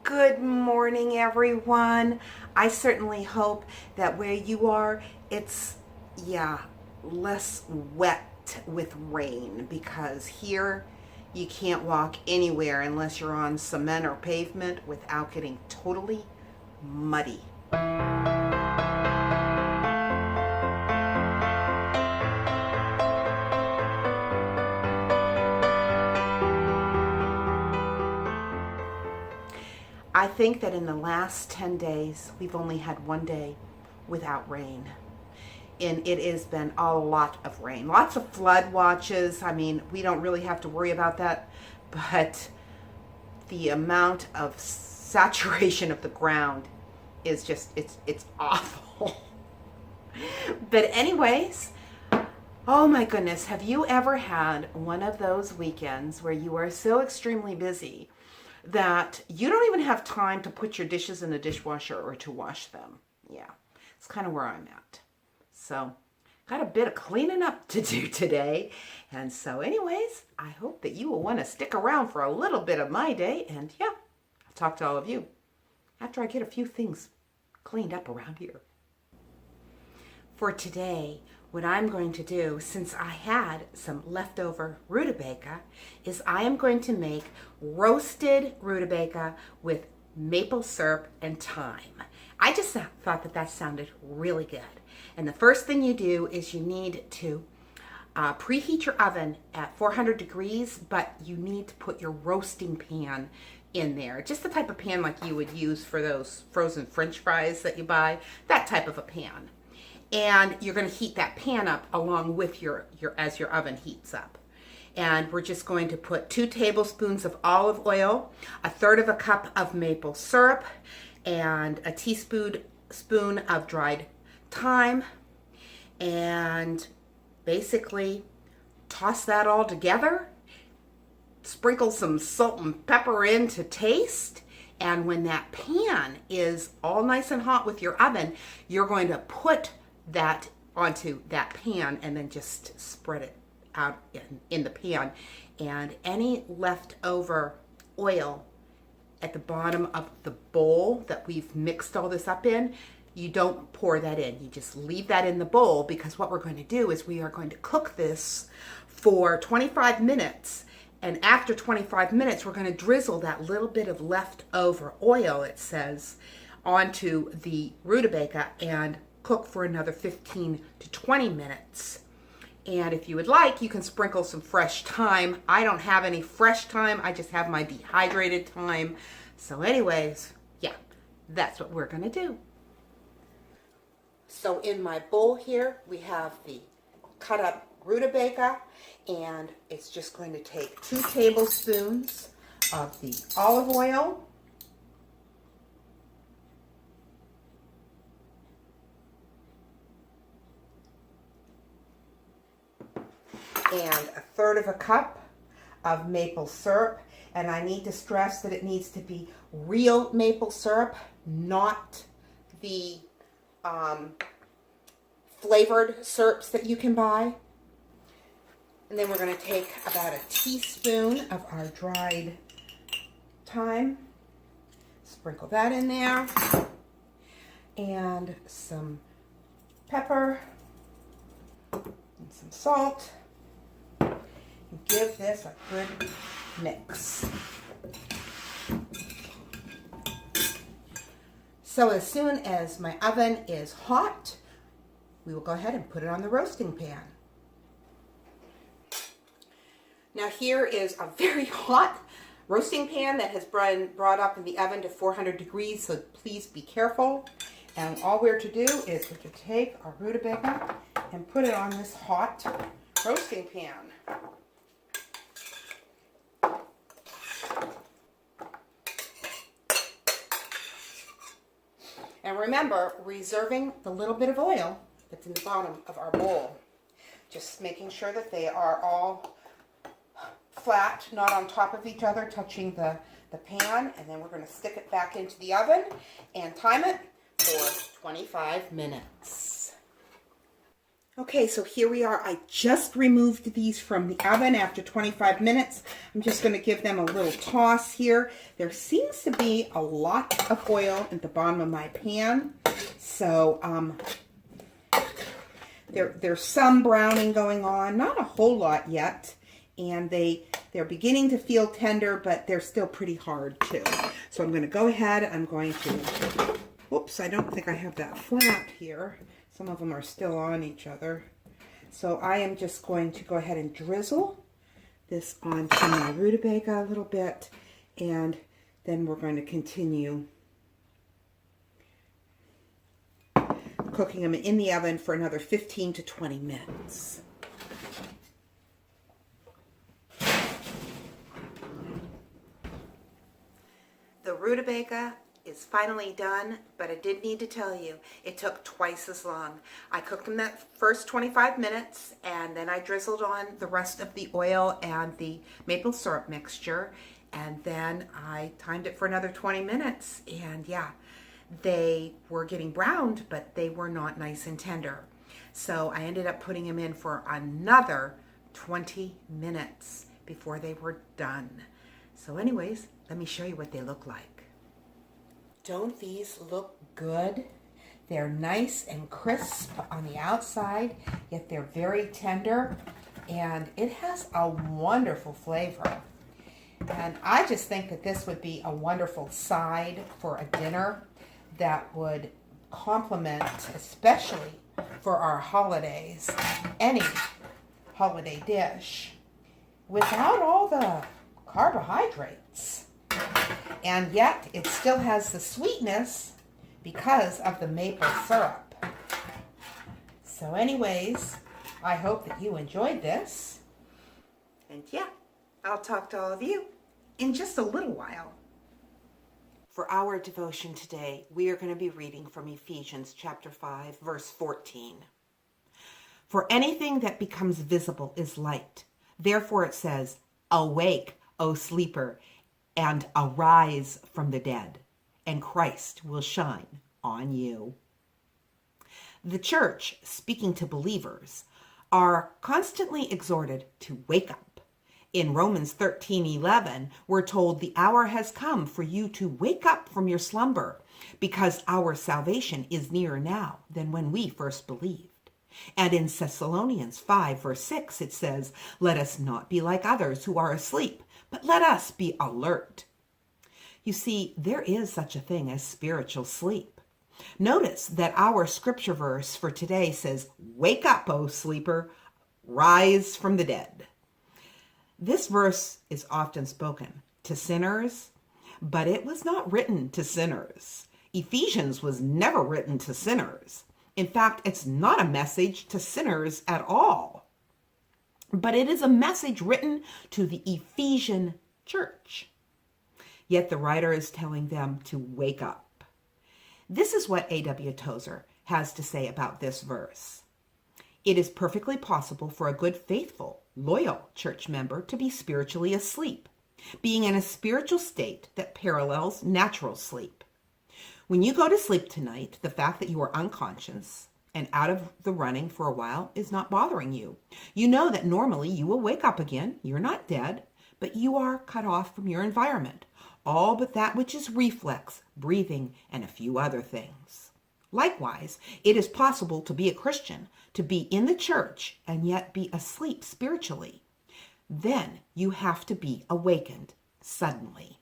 Good morning, everyone. I certainly hope that where you are, it's, less wet with rain because here you can't walk anywhere unless you're on cement or pavement without getting totally muddy. I think that in the last 10 days, we've only had one day without rain. And it has been a lot of rain. Lots of flood watches. I mean, we don't really have to worry about that. But the amount of saturation of the ground is just, it's awful. But anyways, oh my goodness, have you ever had one of those weekends where you are so extremely busy that you don't even have time to put your dishes in the dishwasher or to wash them? Yeah, it's kind of where I'm at. So, got a bit of cleaning up to do today. And so anyways, I hope that you will want to stick around for a little bit of my day. And yeah, I'll talk to all of you after I get a few things cleaned up around here. For today, what I'm going to do, since I had some leftover rutabaga, is I am going to make roasted rutabaga with maple syrup and thyme. I just thought that sounded really good. And the first thing you do is you need to preheat your oven at 400 degrees, but you need to put your roasting pan in there. Just the type of pan like you would use for those frozen French fries that you buy, that type of a pan. And you're going to heat that pan up along with your as your oven heats up. And we're just going to put 2 tablespoons of olive oil, 1/3 cup of maple syrup, and a teaspoon of dried thyme, and basically toss that all together. Sprinkle some salt and pepper in to taste. And when that pan is all nice and hot with your oven, you're going to put that onto that pan and then just spread it out in the pan. And any leftover oil at the bottom of the bowl that we've mixed all this up in, you don't pour that in. You just leave that in the bowl, because what we're going to do is we are going to cook this for 25 minutes. And after 25 minutes, we're going to drizzle that little bit of leftover oil, it says, onto the rutabaga and cook for another 15 to 20 minutes. And if you would like, you can sprinkle some fresh thyme. I don't have any fresh thyme. I just have my dehydrated thyme. So anyways, yeah, that's what we're going to do. So in my bowl here, we have the cut up rutabaga, and it's just going to take 2 tablespoons of the olive oil, and 1/3 cup of maple syrup. And I need to stress that it needs to be real maple syrup, not the flavored syrups that you can buy. And then we're going to take about 1 teaspoon of our dried thyme, sprinkle that in there, and some pepper and some salt. Give this a good mix. So as soon as my oven is hot, we will go ahead and put it on the roasting pan. Now here is a very hot roasting pan that has been brought up in the oven to 400 degrees, so please be careful. And all we're to do is we're to take our rutabaga and put it on this hot roasting pan. And remember, reserving the little bit of oil that's in the bottom of our bowl. Just making sure that they are all flat, not on top of each other, touching the pan. And then we're going to stick it back into the oven and time it for 25 minutes. Okay, so here we are. I just removed these from the oven after 25 minutes. I'm just going to give them a little toss here. There seems to be a lot of oil at the bottom of my pan. So there's some browning going on, not a whole lot yet. And they're beginning to feel tender, but they're still pretty hard too. So I'm going to go ahead. I'm going to, whoops, I don't think I have that flap here. Some of them are still on each other. So I am just going to go ahead and drizzle this onto my rutabaga a little bit, and then we're going to continue cooking them in the oven for another 15 to 20 minutes. The rutabaga is finally done, but I did need to tell you, it took twice as long. I cooked them that first 25 minutes, and then I drizzled on the rest of the oil and the maple syrup mixture, and then I timed it for another 20 minutes, and yeah, they were getting browned, but they were not nice and tender. So I ended up putting them in for another 20 minutes before they were done. So anyways, let me show you what they look like. Don't these look good? They're nice and crisp on the outside, yet they're very tender, and it has a wonderful flavor. And I just think that this would be a wonderful side for a dinner that would complement, especially for our holidays, any holiday dish, without all the carbohydrates. And yet it still has the sweetness because of the maple syrup. So anyways, I hope that you enjoyed this. And yeah, I'll talk to all of you in just a little while. For our devotion today, we are going to be reading from Ephesians chapter 5, verse 14. For anything that becomes visible is light. Therefore it says, awake, O sleeper, and arise from the dead, and Christ will shine on you. The church, speaking to believers, are constantly exhorted to wake up. In Romans 13:11, we're told the hour has come for you to wake up from your slumber, because our salvation is nearer now than when we first believed. And in Thessalonians 5, verse 6, it says, let us not be like others who are asleep, but let us be alert. You see, there is such a thing as spiritual sleep. Notice that our scripture verse for today says, wake up, O sleeper, rise from the dead. This verse is often spoken to sinners, but it was not written to sinners. Ephesians was never written to sinners. In fact, it's not a message to sinners at all. But it is a message written to the Ephesian church. Yet the writer is telling them to wake up. This is what A.W. Tozer has to say about this verse. It is perfectly possible for a good, faithful, loyal church member to be spiritually asleep, being in a spiritual state that parallels natural sleep. When you go to sleep tonight, the fact that you are unconscious and out of the running for a while is not bothering you. You know that normally you will wake up again. You're not dead, but you are cut off from your environment, all but that which is reflex, breathing, and a few other things. Likewise, it is possible to be a Christian, to be in the church, and yet be asleep spiritually. Then you have to be awakened suddenly.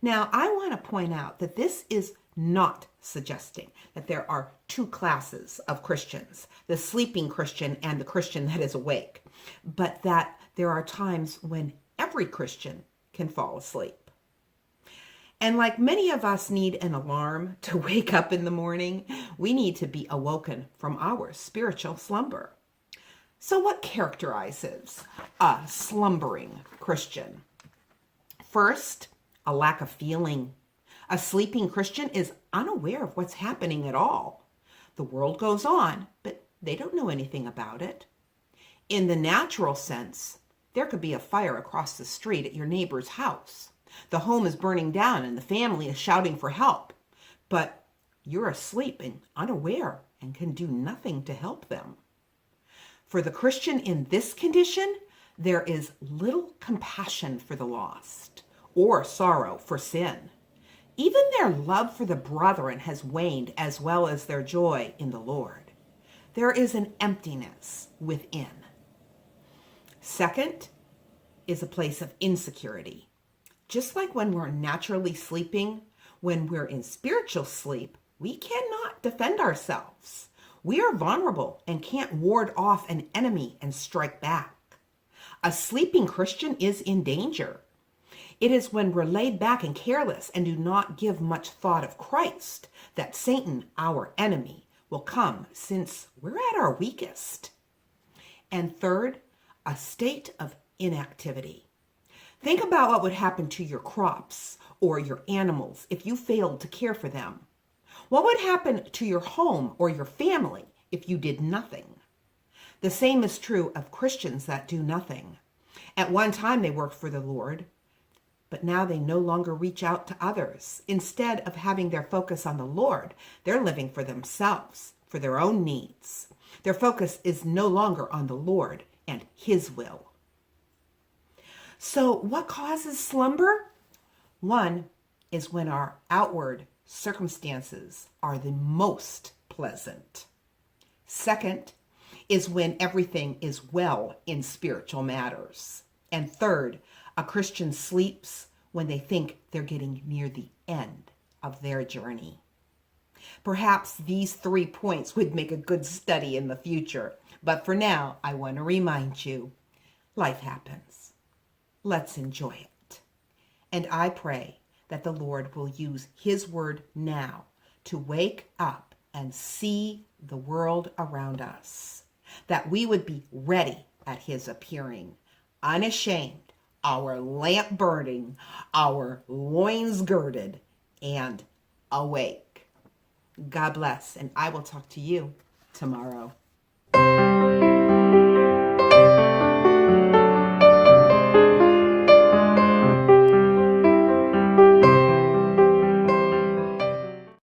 Now, I want to point out that this is not suggesting that there are two classes of Christians, the sleeping Christian and the Christian that is awake, but that there are times when every Christian can fall asleep. And like many of us need an alarm to wake up in the morning, we need to be awoken from our spiritual slumber. So what characterizes a slumbering Christian? First, a lack of feeling. A sleeping Christian is unaware of what's happening at all. The world goes on, but they don't know anything about it. In the natural sense, there could be a fire across the street at your neighbor's house. The home is burning down and the family is shouting for help, but you're asleep and unaware and can do nothing to help them. For the Christian in this condition, there is little compassion for the lost or sorrow for sin. Even their love for the brethren has waned, as well as their joy in the Lord. There is an emptiness within. Second is a place of insecurity. Just like when we're naturally sleeping, when we're in spiritual sleep, we cannot defend ourselves. We are vulnerable and can't ward off an enemy and strike back. A sleeping Christian is in danger. It is when we're laid back and careless and do not give much thought of Christ that Satan, our enemy, will come, since we're at our weakest. And third, a state of inactivity. Think about what would happen to your crops or your animals if you failed to care for them. What would happen to your home or your family if you did nothing? The same is true of Christians that do nothing. At one time they worked for the Lord, but now they no longer reach out to others. Instead of having their focus on the Lord, they're living for themselves, for their own needs. Their focus is no longer on the Lord and His will. So what causes slumber? One is when our outward circumstances are the most pleasant. Second is when everything is well in spiritual matters. And third, a Christian sleeps when they think they're getting near the end of their journey. Perhaps these 3 points would make a good study in the future. But for now, I want to remind you, life happens. Let's enjoy it. And I pray that the Lord will use His word now to wake up and see the world around us, that we would be ready at His appearing, unashamed, our lamp burning, our loins girded, and awake. God bless, and I will talk to you tomorrow.